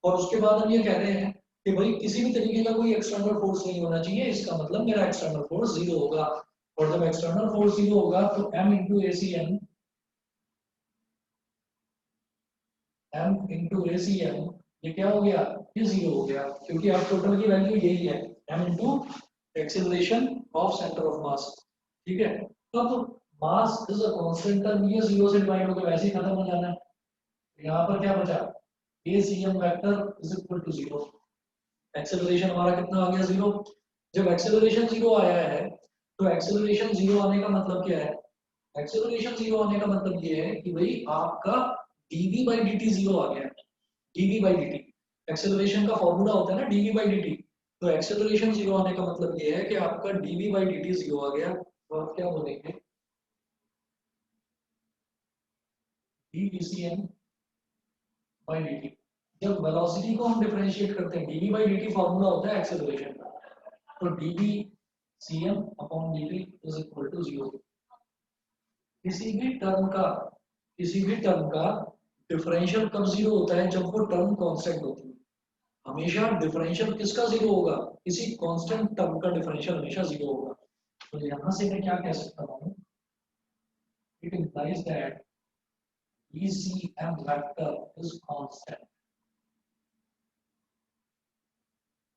और उसके बाद हम ये कह रहे हैं कि भाई किसी भी तरीके का कोई एक्सटर्नल फोर्स नहीं होना चाहिए, इसका मतलब मेरा एक्सटर्नल फोर्स 0 होगा। और जब एक्सटर्नल फोर्स 0 होगा तो m into ACM, m into ACM ये क्या हो गया, ये 0 हो गया, क्योंकि अब टोटल की वैल्यू यही है, m into acceleration of centre of मास। ठीक है, तब mass is a constant term, ये 0 से डिवाइड होकर वैसे ही खत्म हो जाना है। यहाँ पर क्या बचा, ACM vector is equal to 0। Acceleration हमारा कितना आ गया, 0। जब एक्सेलरेशन 0 आया है तो एक्सेलरेशन 0 आने का मतलब क्या है, एक्सेलरेशन 0 आने का मतलब ये है कि भाई आपका dv बाई dt 0 आ गया। dv बाई dt एक्सेलरेशन का फॉर्मूला होता है ना, dv बाई dt। तो एक्सेलरेशन 0 आने का मतलब ये है कि आपका dv बाई dt 0 आ गया। तो आप क्या बोलेंगे, dvcm बाई dt। जब वेलोसिटी को हम डिफरेंशिएट करते हैं, dv बाई dt फॉर्मूला होता है एक्सेलरेशन का, तो dvcm upon dt is equal to 0। किसी भी टर्म का डिफरेंशियल कब 0 होता है, जब वो टर्म कांस्टेंट होती है। हमेशा डिफरेंशियल किसका 0 होगा, किसी कांस्टेंट टर्म का डिफरेंशियल हमेशा 0 होगा। तो यहां से मैं क्या कह सकता हूं, it implies that ECM vector is constant.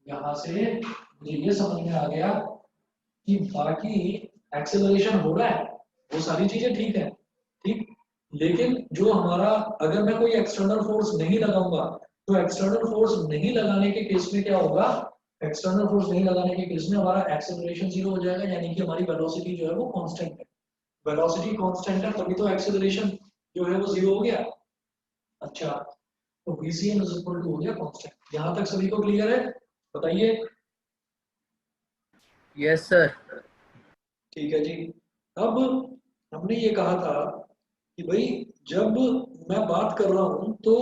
यहां से मुझे ये समझ में आ गया कि बाकी एक्सेलरेशन हो रहा है, वो सारी चीजें ठीक है, ठीक, लेकिन जो हमारा, अगर मैं कोई एक्सटर्नल फोर्स नहीं लगाऊंगा तो एक्सटर्नल फोर्स नहीं लगाने के केस में क्या होगा, एक्सटर्नल फोर्स नहीं लगाने के केस में हमारा एक्सेलरेशन 0 हो जाएगा, यानी कि हमारी वेलोसिटी जो है वो कांस्टेंट है। वेलोसिटी कांस्टेंट है तभी तो एक्सेलरेशन जो है वो 0 हो गया। अच्छा, तो VCM इज इक्वल टू हो गया कांस्टेंट। यहां तक सभी को क्लियर है, बताइए। Yes sir. ठीक है जी। अब हमने ये कहा था कि भाई जब मैं बात कर रहा हूं तो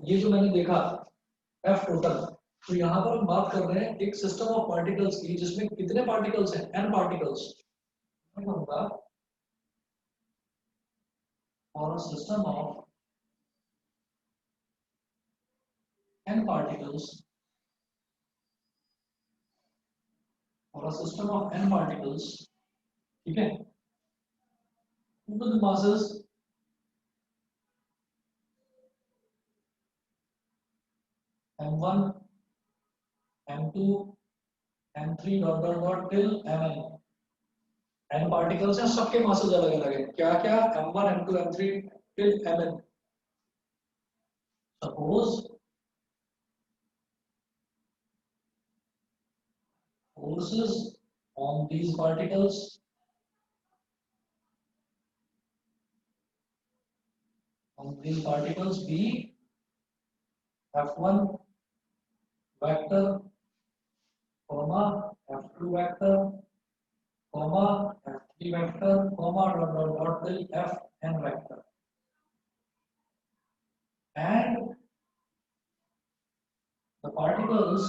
ये जो मैंने देखा F टोटल, तो यहाँ पर हम बात कर रहे हैं एक सिस्टम ऑफ पार्टिकल्स की, जिसमें कितने पार्टिकल्स हैं, n पार्टिकल्स। मैं कहूंगा और सिस्टम ऑफ n particles, और सिस्टम ऑफ n particles, ठीक है, with masses m1 m2 m3 dot dot dot till mn। n particles हैं, सबके मासेस अलग अलग है, क्या क्या, m1 m2 m3 till mn। Suppose forces on these particles be f1 vector comma f2 vector comma f3 vector comma dot dot dot till fn vector, and the particles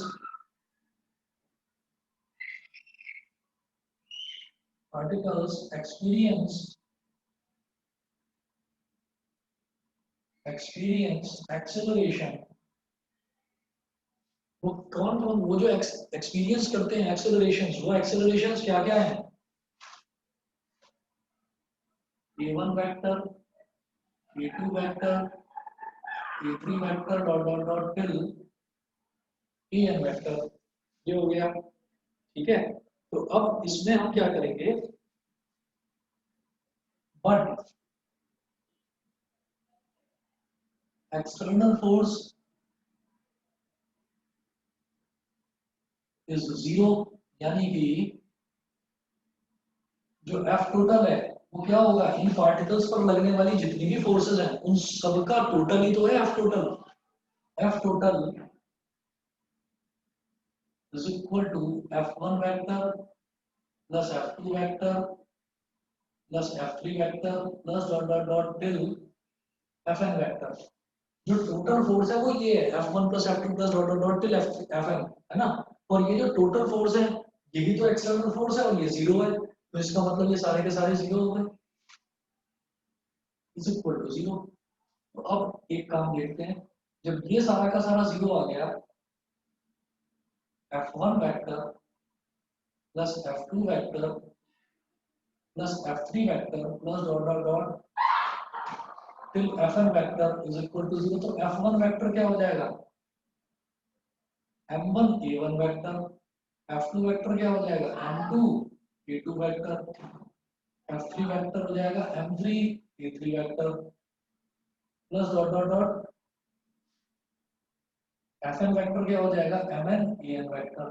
experience acceleration। वो कौन कौन, वो जो एक्सपीरियंस करते हैं एक्सेलरेशंस, वो एक्सेलरेशंस क्या क्या है, a1 vector a2 vector a3 vector dot dot dot till an vector. ये हो गया, ठीक है। तो अब इसमें हम क्या करेंगे, बट एक्सटर्नल फोर्स इज 0, यानी कि जो F टोटल है वो क्या होगा, इन पार्टिकल्स पर लगने वाली जितनी भी फोर्सेस हैं उन सबका टोटल ही तो है F total. F total is equal to F1 vector plus F2 vector plus F3 vector plus dot dot dot till Fn vector। जो टोटल फोर्स है वो ये है, F1 plus F2 plus dot dot dot till Fn, है ना। और ये जो टोटल फोर्स है यही तो एक्सटर्नल फोर्स है, और ये 0 है, तो इसका मतलब ये सारे के सारे 0 हो गए, इज इक्वल टू 0। तो अब एक काम देखते हैं, जब ये सारा का सारा 0 आ गया f1 vector plus f2 vector plus f3 vector plus dot dot dot till fn vector is equal to 0। तो f1 वेक्टर क्या हो जाएगा, m1 a1 vector, f2 vector क्या हो जाएगा, m2 a2 vector, f3 vector हो जाएगा m3 a3 vector plus dot dot dot fn vector क्या हो जाएगा, mn an vector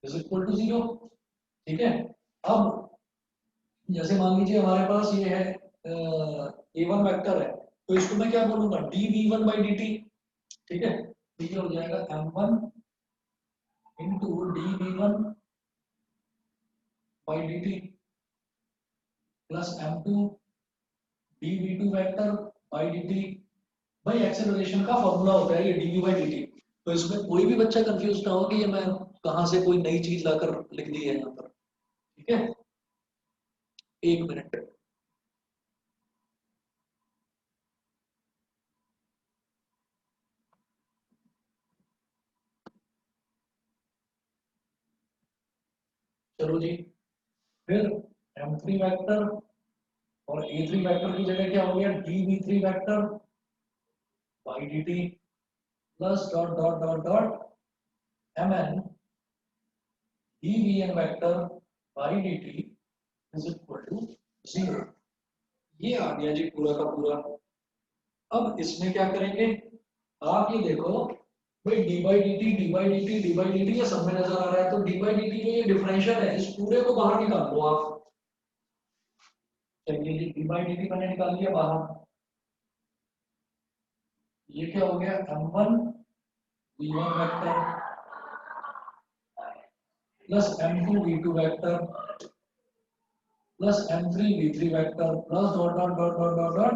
is equal to 0। ठीक है, अब जैसे मान लीजिए हमारे पास ये है a1 वेक्टर है, तो इसको मैं क्या बोलूंगा, dv1 by dt। ठीक है, तो ये हो जाएगा m1 into dv1 by dt plus m2 dv2 vector by dt। भाई एक्सेलरेशन का फॉर्मूला होता है ये dv by dt, तो इसमें कोई भी बच्चा कंफ्यूज ना हो कि ये मैं कहां से कोई नई चीज लाकर लिख दी है यहाँ पर। ठीक है, एक मिनट। चलो जी, फिर m3 वेक्टर और a3 वेक्टर की जगह क्या हो गया, dv3 vector by dt plus dot dot dot dot mn dvn vector by dt is equal to 0। ये आ गया जी पूरा का पूरा। अब इसमें क्या करेंगे, आप ये देखो भाई D by D T D by D T D by D T ये सब में नजर आ रहा है, तो डी बाई डी टी जो ये डिफरेंशियल है इस पूरे को बाहर निकाल लो आप। चलिए जी, डी बाई डी टी मैंने निकाल लिया बाहर। ये क्या हो गया, m1 v1 vector plus m2 v2 vector plus m3 v3 vector plus dot dot dot dot dot dot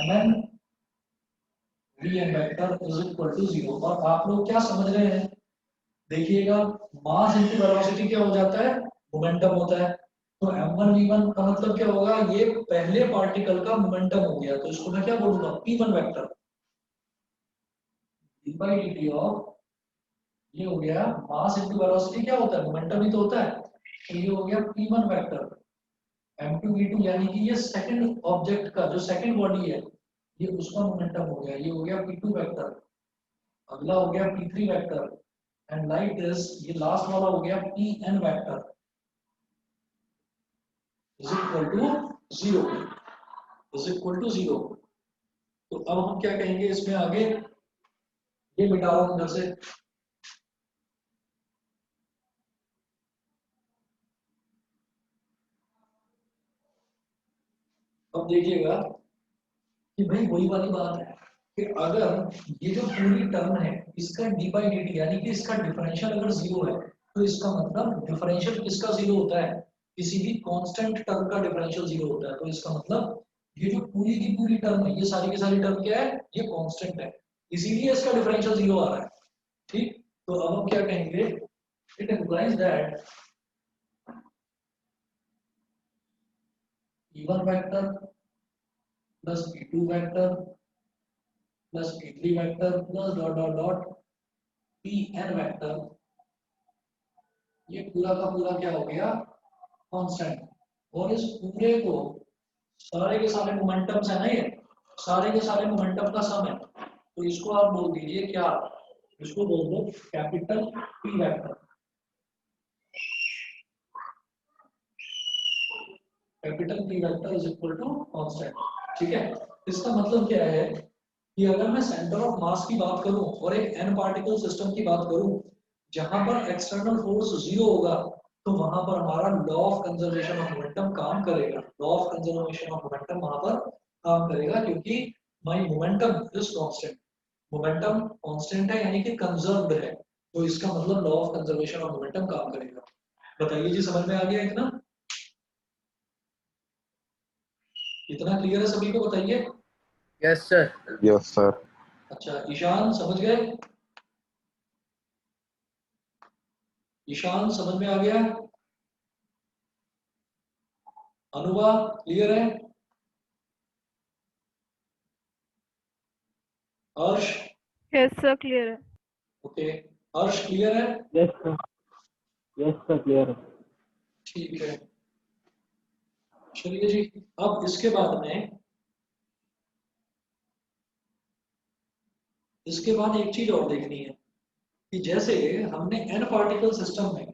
mn vn vector is equal to 0। और आप लोग क्या समझ रहे हैं, देखिएगा मास इनटू वेलोसिटी क्या हो जाता है, मोमेंटम होता है। तो m1 v1 का मतलब क्या होगा, ये पहले पार्टिकल का मोमेंटम हो गया, तो इसको मैं क्या बोलूंगा, p1 vector d by dt of, ये हो गया मास इनटू वेलोसिटी क्या होता है, मोमेंटम ही तो होता है, तो ये हो गया p1 वेक्टर m2 v2 यानी कि ये सेकंड ऑब्जेक्ट का जो सेकंड बॉडी है ये उसका मोमेंटम हो गया, ये हो गया p2 वेक्टर। अगला हो गया p3 vector and like this ये लास्ट वाला हो गया pn vector is equal to 0 is equal to 0। तो अब हम क्या कहेंगे इसमें आगे, ये मिटाओ अंदर से। अब देखिएगा कि भाई वही वाली बात है कि अगर ये जो पूरी टर्म है इसका डी बाई डी टी यानी कि इसका डिफरेंशियल अगर 0 है, तो इसका मतलब डिफरेंशियल किसका 0 होता है, किसी भी कांस्टेंट टर्म का डिफरेंशियल 0 होता है। तो इसका मतलब ये जो पूरी की पूरी टर्म है, ये सारी की सारी टर्म क्या है, ये कांस्टेंट है, इसीलिए इसका डिफरेंशियल 0 आ रहा है। ठीक, तो अब हम क्या कहेंगे, it implies that p1 vector plus p2 vector plus p3 vector plus dot dot dot pn vector, ये पूरा का पूरा क्या हो गया, कांस्टेंट। और इस पूरे को सारे के सारे मोमेंटम्स है ना, ये सारे के सारे मोमेंटम का सम है, तो इसको आप बोल दीजिए क्या, इसको बोल दो capital p vector. Capital p vector is equal to constant. ठीक है, इसका मतलब क्या है कि अगर मैं सेंटर ऑफ मास की बात करूं और एक n पार्टिकल सिस्टम की बात करूं जहां पर एक्सटर्नल फोर्स 0 होगा, तो वहां पर हमारा law of conservation of momentum काम करेगा। Law of conservation of momentum वहां पर काम करेगा क्योंकि my momentum is constant. Momentum constant है यानी कि कंजर्व्ड है, तो इसका मतलब law of conservation of momentum काम करेगा। बताइए जी, समझ में आ गया इतना? इतना क्लियर है सभी को, बताइए। Yes sir. Yes, sir. अच्छा, ईशान समझ गए? ईशान समझ में आ गया? अनुभा क्लियर है? अर्श? Yes, sir. Clear. ओके, हर्ष क्लियर है? Yes sir, yes sir clear है। ठीक है, चलिए जी। अब इसके बाद एक चीज और देखनी है कि जैसे हमने n पार्टिकल सिस्टम में,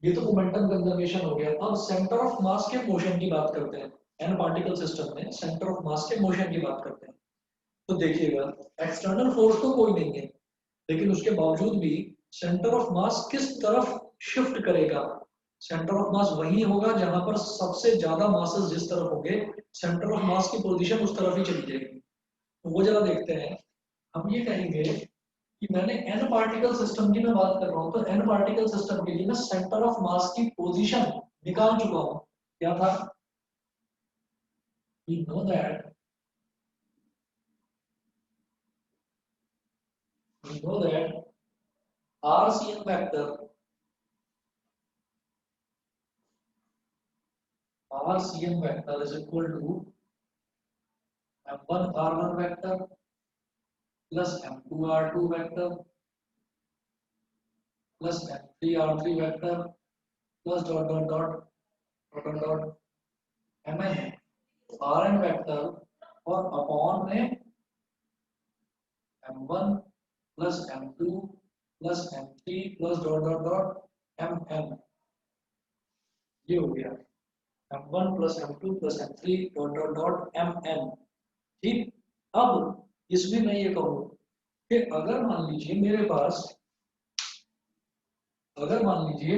ये तो मोमेंटम कंजर्वेशन हो गया, अब सेंटर ऑफ मास के मोशन की बात करते हैं। n पार्टिकल सिस्टम में सेंटर ऑफ मास के मोशन की बात करते हैं। तो देखिएगा, एक्सटर्नल फोर्स तो कोई नहीं है, लेकिन उसके बावजूद भी सेंटर ऑफ मास किस तरफ शिफ्ट करेगा? सेंटर ऑफ मास वही होगा जहां पर सबसे ज्यादा मासेस जिस तरफ होंगे, सेंटर ऑफ मास की पोजीशन उस तरफ ही चली जाएगी। तो वो जरा देखते हैं। हम ये कहेंगे कि मैंने n पार्टिकल सिस्टम की मैं बात कर रहा हूं, तो n पार्टिकल सिस्टम के लिए मैं सेंटर ऑफ मास की पोजीशन निकाल चुका हूं। क्या था? we know that RCM vector is equal to M1 R1 vector plus M2 R2 vector plus M3 R3 vector plus dot dot dot dot dot dot Mn Rn vector और अपॉन में M1 plus M2 plus M3 plus dot dot dot Mn, ये हो गया M1 plus M2 plus M3 dot dot dot Mn। ठीक, अब इसमें मैं ये कहूँ कि अगर मान लीजिए मेरे पास, अगर मान लीजिए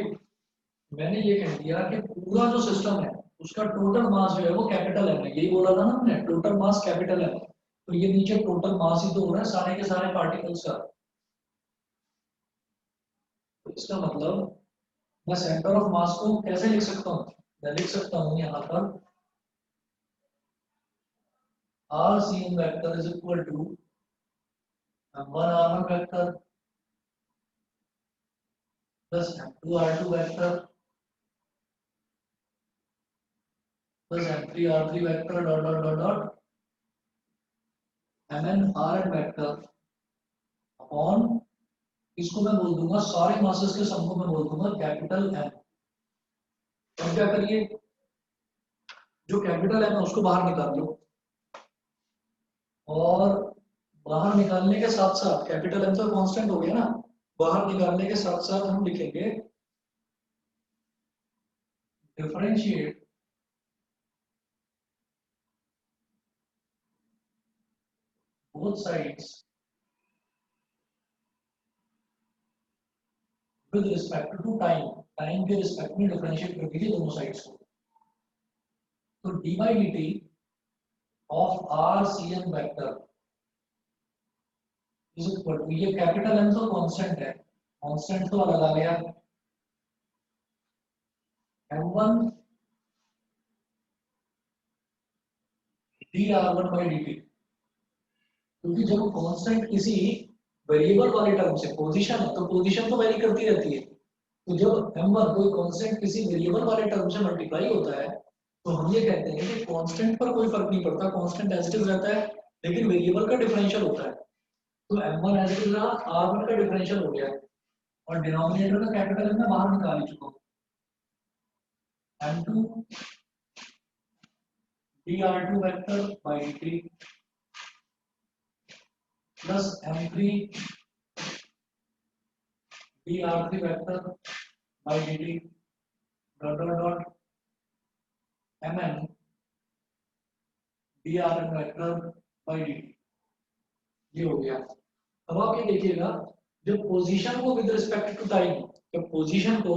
मैंने ये कह दिया कि पूरा जो सिस्टम है उसका टोटल मास जो है वो कैपिटल एम है, यही बोला था ना हमने, टोटल मास कैपिटल एम। तो ये नीचे टोटल मास ही तो हो रहा है सारे के सारे पार्टिकल्स का। तो इसका मतलब मैं सेंटर ऑफ मास को कैसे लिख सकता हूँ? मैं लिख सकता हूँ यहाँ पर RCM vector is equal to M1 R1 vector plus M2 R2 vector plus M3 R3 vector dot dot dot dot Mn Rn vector upon, इसको मैं बोल दूंगा सारे मासेस के सम को मैं बोल दूंगा कैपिटल एम। अब क्या करिए, जो कैपिटल एम है उसको बाहर निकाल लो, और बाहर निकालने के साथ साथ कैपिटल एम तो कांस्टेंट हो गया ना, बाहर निकालने के साथ साथ हम लिखेंगे differentiate both sides with respect to time, time के रिस्पेक्ट में डिफरेंशिएट कर दीजिए दोनों साइड्स को। तो dy dt of RCM vector is equal to, ये कैपिटल एम तो कांस्टेंट है, कांस्टेंट तो अलग आ गया, M1 dr1 by dt, क्योंकि जब कांस्टेंट किसी वेरिएबल वाले टर्म से, पोजीशन है तो पोजीशन तो वेरी करती रहती है, तो जब M1 कोई कांस्टेंट किसी वेरिएबल वाले टर्म से मल्टीप्लाई होता है तो हम ये कहते हैं कि कांस्टेंट पर कोई फर्क नहीं पड़ता, कांस्टेंट एज इट इज रहता है, लेकिन वेरिएबल का डिफरेंशियल होता है। तो M1 एज इट इज रहा, R1 का डिफरेंशियल हो गया, और डिनोमिनेटर का कैपिटल एम मैं बाहर निकाल चुका हूं, M2 dr2 vector by dt plus M3 dr3 vector by dt dot dot dot Mn drn vector by dt, ये हो गया। अब आप ये देखिएगा, जब पोजीशन को विद रिस्पेक्ट टू टाइम, जब पोजीशन को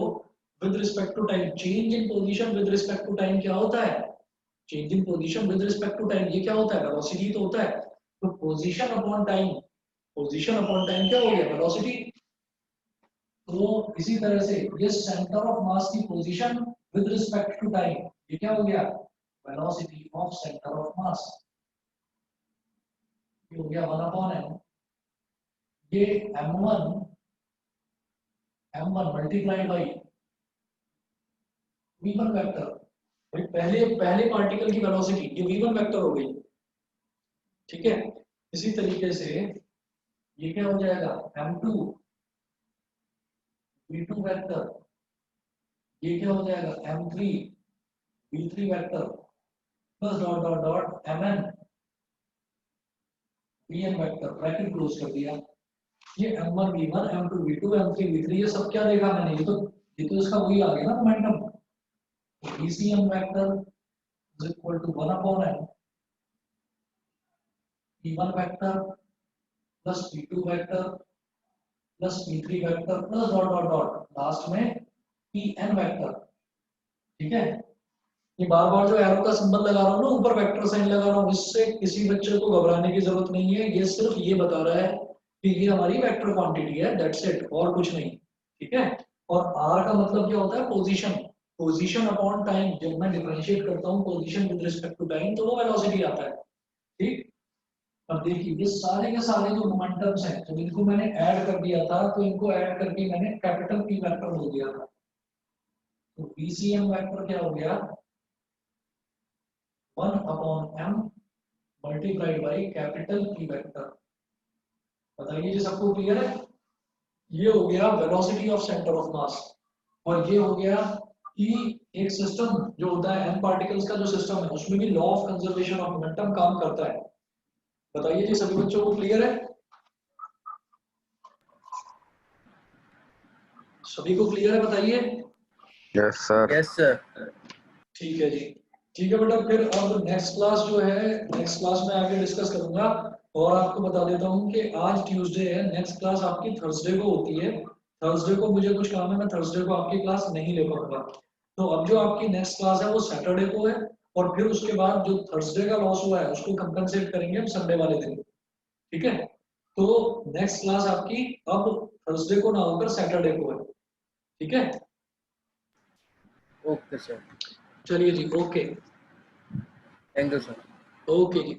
with respect to time, change in position with respect to time क्या होता है? Change in position with respect to time ये क्या होता है? वेलोसिटी तो होता है। तो position upon time, position upon time क्या हो गया? वेलोसिटी। तो इसी तरह से ये सेंटर ऑफ मास की position with respect to time ये क्या हो गया? Velocity of centre of mass, ये हो गया 1 अपॉन m। ये m1 multiplied by v1 vector, पहले पार्टिकल की वेलोसिटी ये v1 वेक्टर हो गई, ठीक है। इसी तरीके से ये क्या हो जाएगा? m2 v2 वेक्टर, ये क्या हो जाएगा m3 v3 vector plus dot dot dot mn vn vector, bracket close कर दिया। ये m1 v1 m2 v2 m3 v3 ये सब क्या देखा मैंने, ये तो इसका वही आ गया ना momentum. VCM vector is equal to 1 upon m v1 vector plus v2 vector plus v3 vector plus dot dot dot last में pn वेक्टर। ठीक है, ये बार बार जो एरो का सिंबल लगा रहा हूँ ना, ऊपर वेक्टर साइन लगा रहा हूँ, इससे किसी बच्चे को घबराने की जरूरत नहीं है। ये सिर्फ ये बता रहा है कि ये हमारी वेक्टर क्वांटिटी है, दैट्स इट, और कुछ नहीं। ठीक है, और r का मतलब क्या होता है, पोजीशन, पोजीशन अपॉन टाइम। जब मैं डिफरेंशिएट करता हूँ position with respect to time तो वो वेलोसिटी आता है। ठीक, अब देखिए ये सारे के सारे जो मोमेंटम्स हैं, जब इनको मैंने ऐड कर दिया था तो इनको ऐड करके मैंने कैपिटल P वेक्टर बोल दिया था। तो VCM वेक्टर क्या हो गया, 1 upon m multiplied by capital P vector. बताइए जी सबको क्लियर है? ये हो गया वेलोसिटी ऑफ सेंटर ऑफ मास, और ये हो गया कि एक सिस्टम जो होता है n पार्टिकल्स का जो सिस्टम है उसमें भी law of conservation of momentum काम करता है। बताइए जी सभी बच्चों को क्लियर है? सभी को क्लियर है बताइए? Yes, sir. Yes, sir. ठीक है जी, ठीक है बेटा। फिर अब नेक्स्ट क्लास जो है, नेक्स्ट क्लास में आगे डिस्कस करूंगा। और आपको बता देता हूँ कि आज ट्यूसडे है, नेक्स्ट क्लास आपकी थर्सडे को होती है। थर्सडे को मुझे कुछ काम है, मैं थर्सडे को आपकी क्लास नहीं ले पाऊंगा। तो अब जो आपकी नेक्स्ट क्लास है वो सैटरडे को है, और फिर उसके बाद जो थर्सडे का लॉस हुआ है उसको कंपनसेट करेंगे हम संडे वाले दिन। ठीक है, तो नेक्स्ट क्लास आपकी अब थर्सडे को ना होकर सैटरडे को है। ठीक है, Okay, sir. चलिए जी, okay, Thank you, sir. Okay ji.